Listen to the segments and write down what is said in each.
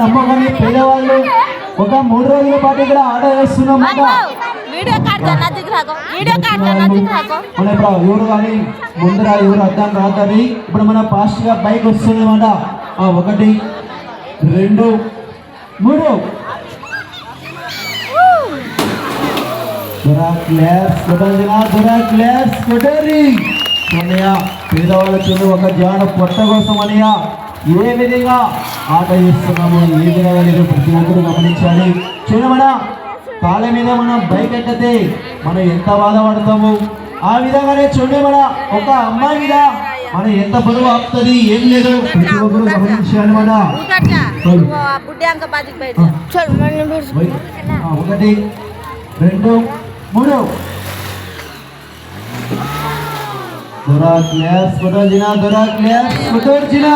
నమ్మకం పేదవాళ్ళు ఒక 3 రోజుల పాటు ఇక్కడ ఆట వేస్తున్నాం ఎవరు కానీ ముందర ఎవరు అర్థం రాదని ఇప్పుడు మన ఫాస్ట్ గా బైక్ వస్తుంది అన్నమాట 1 2 3 పేదవాళ్ళ చూడు ఒక జాన పొట్ట కోసం అనియా ఏ విధంగా ఆట చేస్తున్నాము ఏ విధంగా లేదు ప్రతి ఒక్కరు గమనించాలి. చూడమన కాళ్ళ మీద మనం బైక్ ఎక్కితే మనం ఎంత బాధపడతాము ఆ విధంగానే చూడండి మన ఒక అమ్మాయి మీద మనం ఎంత బరువు ఆపుతుంది ఏం లేదు ప్రతి ఒక్కరు గమనించాలి. మన 1 2 3 దొరా క్లాస్ కొట్టొచ్చినా దొరా క్లాస్ కొట్టొచ్చినా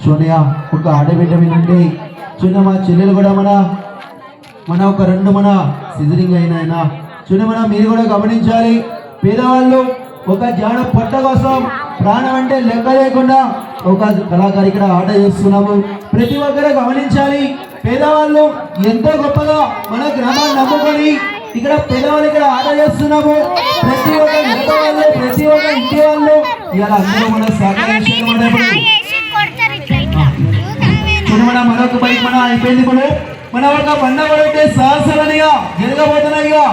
చూడయా ఒక ఆడబిడ్డ వినండి. చూడ మా చెల్లెలు కూడా మన ఒక 2 మన సిజరింగ్ అయినా చూడ మీరు కూడా గమనించాలి. పేదవాళ్ళు ఒక జాడ పొట్ట కోసం ప్రాణం అంటే లెక్క లేకుండా ఒక కళాకారు ఇక్కడ ఆట చేస్తున్నాము. ప్రతి ఒక్కరు గమనించాలి. పేదవాళ్ళు ఎంతో గొప్పగా మన గ్రామాన్ని నమ్ముకొని ఇక్కడ పేదవాళ్ళు ఇక్కడ ఆట చేస్తున్నాము. ప్రతి ఒక్క ఇంటి వాళ్ళు ప్రతి ఒక్క ఇంటి వాళ్ళు ఇలా అందరూ మన సహకరించాలి. మరొక బైక్ మన అయిపోయింది. మన ఒక బండ పడితే సాహసాలనిగా జరగబోతున్నాయిగా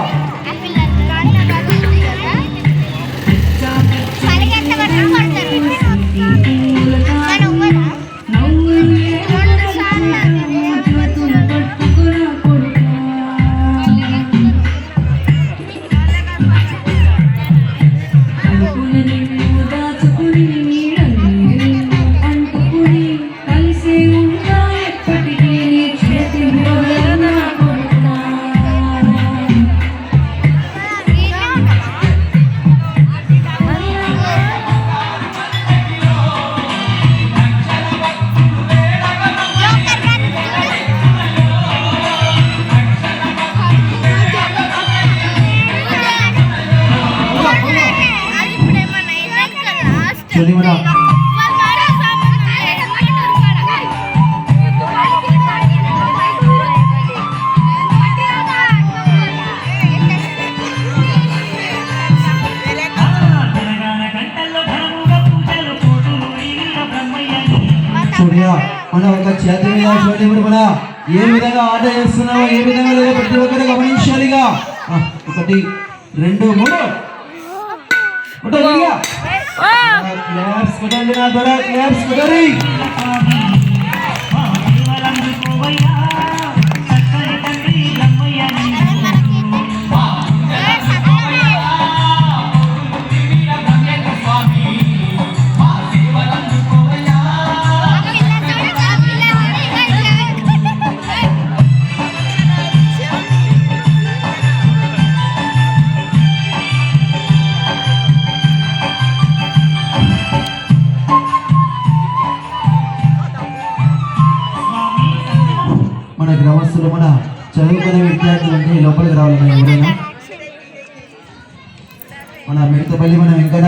మన ఒక చేతి మీద చూడండి. మన ఏ విధంగా ఆట చేస్తున్నామో ఏ విధంగా లేదో ప్రతి ఒక్కరు గమనించాలిగా. 1 2 3 మన గ్రామస్తులు మన చదువుకునే విద్యార్థులు లోపలికి రావాలి. ఎవరైనా మన మిగతాపల్లి మన వెంకట